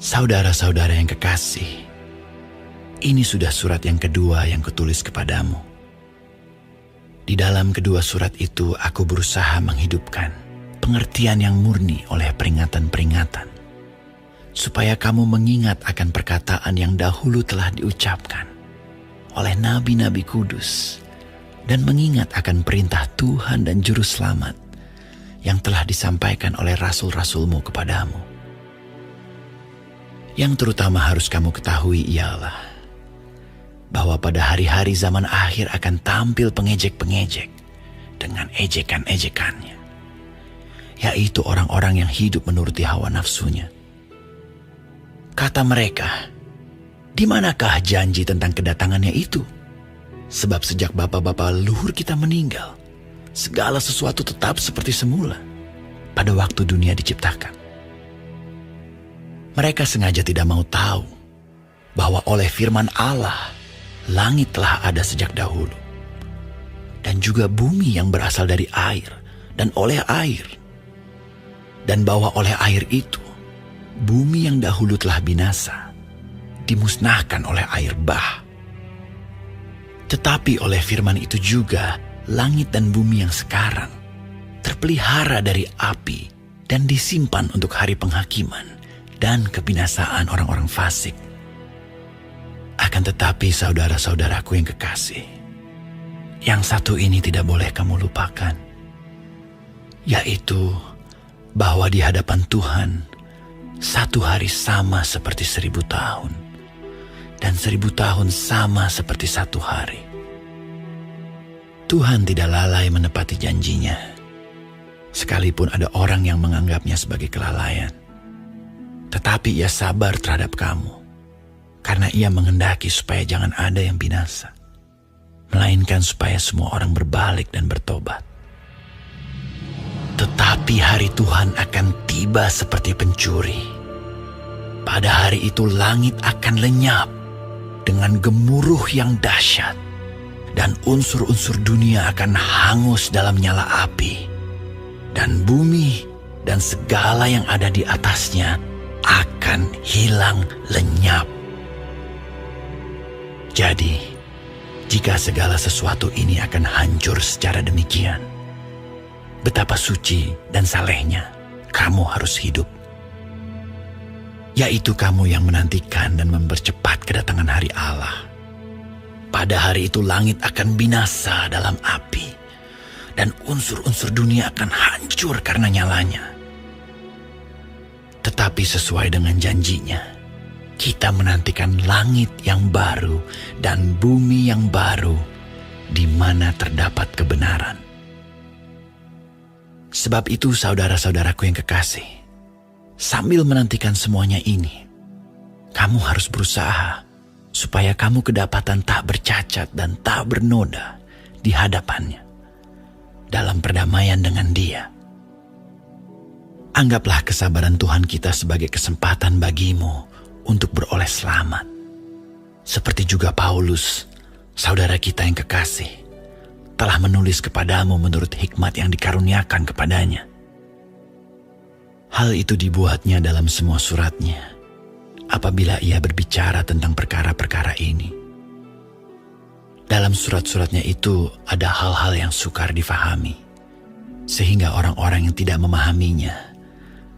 Saudara-saudara yang kekasih, ini sudah surat yang kedua yang kutulis kepadamu. Di dalam kedua surat itu aku berusaha menghidupkan pengertian yang murni oleh peringatan-peringatan, supaya kamu mengingat akan perkataan yang dahulu telah diucapkan oleh nabi-nabi kudus, dan mengingat akan perintah Tuhan dan Juru Selamat yang telah disampaikan oleh rasul-rasulmu kepadamu. Yang terutama harus kamu ketahui ialah bahwa pada hari-hari zaman akhir akan tampil pengejek-pengejek dengan ejekan-ejekannya, yaitu orang-orang yang hidup menuruti hawa nafsunya. Kata mereka, "Di manakah janji tentang kedatangannya itu? Sebab sejak bapa-bapa leluhur kita meninggal, segala sesuatu tetap seperti semula pada waktu dunia diciptakan." Mereka sengaja tidak mau tahu bahwa oleh firman Allah, langit telah ada sejak dahulu, dan juga bumi yang berasal dari air dan oleh air, dan bahwa oleh air itu, bumi yang dahulu telah binasa, dimusnahkan oleh air bah. Tetapi oleh firman itu juga, langit dan bumi yang sekarang terpelihara dari api dan disimpan untuk hari penghakiman dan kebinasaan orang-orang fasik. Akan tetapi saudara-saudaraku yang kekasih, yang satu ini tidak boleh kamu lupakan, yaitu bahwa di hadapan Tuhan, satu hari sama seperti 1000 tahun, dan 1000 tahun sama seperti satu hari. Tuhan tidak lalai menepati janjinya, sekalipun ada orang yang menganggapnya sebagai kelalaian. Tetapi ia sabar terhadap kamu, karena ia menghendaki supaya jangan ada yang binasa, melainkan supaya semua orang berbalik dan bertobat. Tetapi hari Tuhan akan tiba seperti pencuri. Pada hari itu langit akan lenyap dengan gemuruh yang dahsyat, dan unsur-unsur dunia akan hangus dalam nyala api, dan bumi dan segala yang ada di atasnya akan hilang lenyap. Jadi, jika segala sesuatu ini akan hancur secara demikian, betapa suci dan salehnya kamu harus hidup, yaitu kamu yang menantikan dan mempercepat kedatangan hari Allah. Pada hari itu langit akan binasa dalam api, dan unsur-unsur dunia akan hancur karena nyalanya. Tetapi sesuai dengan janjinya, kita menantikan langit yang baru dan bumi yang baru, di mana terdapat kebenaran. Sebab itu saudara-saudaraku yang kekasih, sambil menantikan semuanya ini, kamu harus berusaha supaya kamu kedapatan tak bercacat dan tak bernoda di hadapannya, dalam perdamaian dengan Dia. Anggaplah kesabaran Tuhan kita sebagai kesempatan bagimu untuk beroleh selamat. Seperti juga Paulus, saudara kita yang kekasih, telah menulis kepadamu menurut hikmat yang dikaruniakan kepadanya. Hal itu dibuatnya dalam semua suratnya, apabila ia berbicara tentang perkara-perkara ini. Dalam surat-suratnya itu ada hal-hal yang sukar difahami, sehingga orang-orang yang tidak memahaminya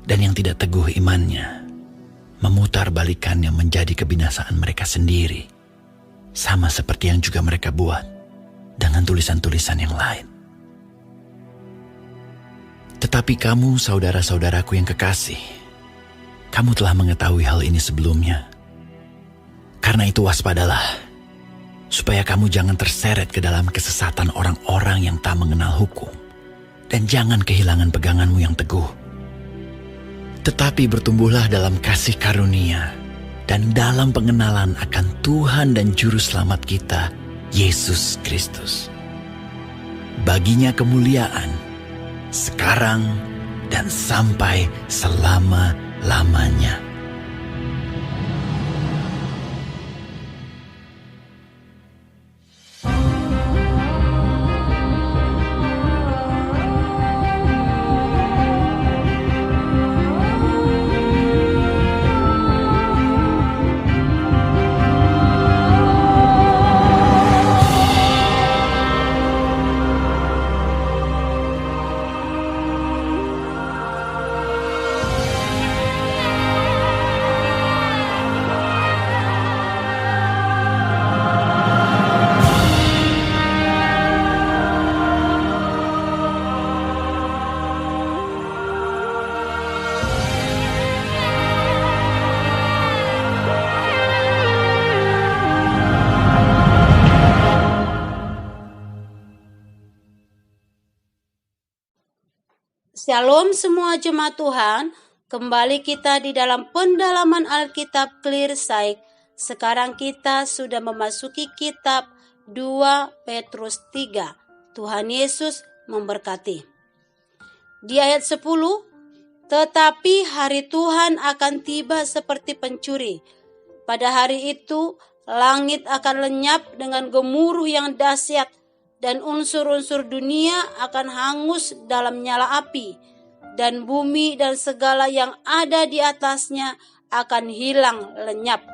dan yang tidak teguh imannya memutar balikannya menjadi kebinasaan mereka sendiri, sama seperti yang juga mereka buat dengan tulisan-tulisan yang lain. Tetapi kamu, saudara-saudaraku yang kekasih, kamu telah mengetahui hal ini sebelumnya. Karena itu waspadalah, supaya kamu jangan terseret ke dalam kesesatan orang-orang yang tak mengenal hukum, dan jangan kehilangan peganganmu yang teguh. Tetapi bertumbuhlah dalam kasih karunia dan dalam pengenalan akan Tuhan dan Juru Selamat kita, Yesus Kristus. Baginya kemuliaan, sekarang dan sampai selama-lamanya. Shalom semua jemaat Tuhan, kembali kita di dalam pendalaman Alkitab Clear Sight. Sekarang kita sudah memasuki kitab 2 Petrus 3. Tuhan Yesus memberkati. Di ayat 10, tetapi hari Tuhan akan tiba seperti pencuri. Pada hari itu, langit akan lenyap dengan gemuruh yang dahsyat, dan unsur-unsur dunia akan hangus dalam nyala api, dan bumi dan segala yang ada di atasnya akan hilang lenyap.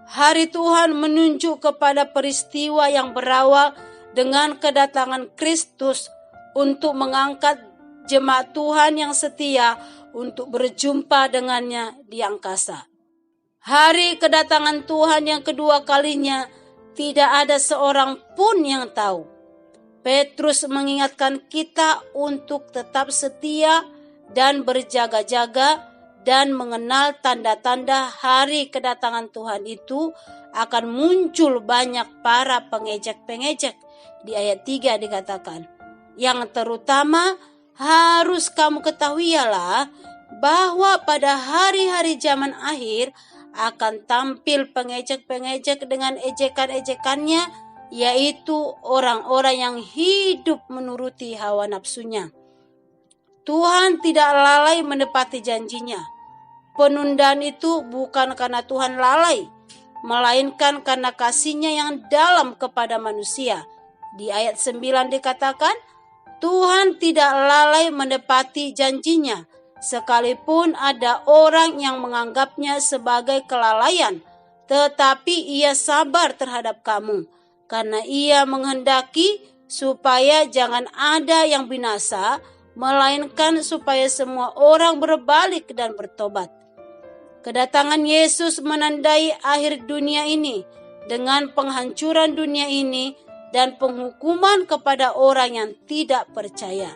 Hari Tuhan menunjuk kepada peristiwa yang berawal dengan kedatangan Kristus untuk mengangkat jemaat Tuhan yang setia untuk berjumpa dengannya di angkasa. Hari kedatangan Tuhan yang kedua kalinya tidak ada seorang pun yang tahu. Petrus mengingatkan kita untuk tetap setia dan berjaga-jaga dan mengenal tanda-tanda hari kedatangan Tuhan itu akan muncul banyak para pengejek-pengejek. Di ayat 3 dikatakan, yang terutama harus kamu ketahui ialah bahwa pada hari-hari zaman akhir akan tampil pengejek-pengejek dengan ejekan-ejekannya, yaitu orang-orang yang hidup menuruti hawa nafsunya. Tuhan tidak lalai menepati janjinya. Penundaan itu bukan karena Tuhan lalai, melainkan karena kasih-Nya yang dalam kepada manusia. Di ayat 9 dikatakan, Tuhan tidak lalai menepati janjinya, sekalipun ada orang yang menganggapnya sebagai kelalaian, tetapi Ia sabar terhadap kamu, karena Ia menghendaki supaya jangan ada yang binasa, melainkan supaya semua orang berbalik dan bertobat. Kedatangan Yesus menandai akhir dunia ini dengan penghancuran dunia ini dan penghukuman kepada orang yang tidak percaya.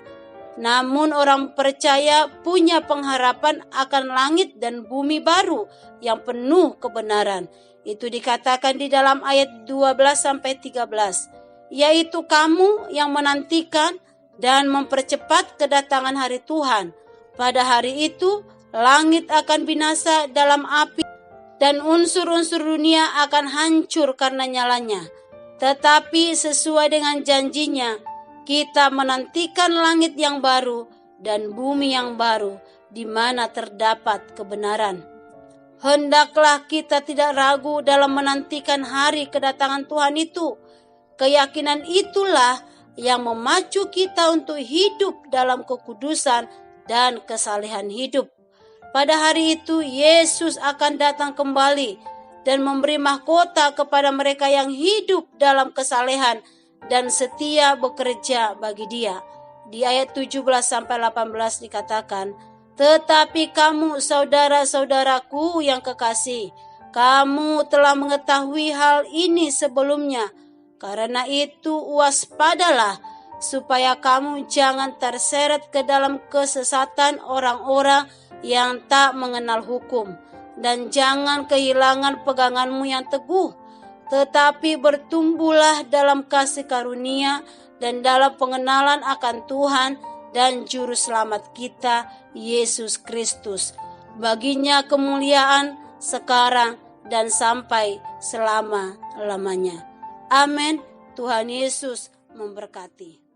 Namun orang percaya punya pengharapan akan langit dan bumi baru yang penuh kebenaran. Itu dikatakan di dalam ayat 12-13, yaitu kamu yang menantikan dan mempercepat kedatangan hari Tuhan. Pada hari itu langit akan binasa dalam api dan unsur-unsur dunia akan hancur karena nyalanya. Tetapi sesuai dengan janjinya, kita menantikan langit yang baru dan bumi yang baru di mana terdapat kebenaran. Hendaklah kita tidak ragu dalam menantikan hari kedatangan Tuhan itu. Keyakinan itulah yang memacu kita untuk hidup dalam kekudusan dan kesalehan hidup. Pada hari itu Yesus akan datang kembali dan memberi mahkota kepada mereka yang hidup dalam kesalehan dan setia bekerja bagi Dia. Di ayat 17-18 dikatakan, tetapi kamu saudara-saudaraku yang kekasih, kamu telah mengetahui hal ini sebelumnya. Karena itu waspadalah supaya kamu jangan terseret ke dalam kesesatan orang-orang yang tak mengenal hukum, dan jangan kehilangan peganganmu yang teguh, tetapi bertumbuhlah dalam kasih karunia dan dalam pengenalan akan Tuhan dan Juru Selamat kita, Yesus Kristus. Baginya kemuliaan sekarang dan sampai selama-lamanya. Amin. Tuhan Yesus memberkati.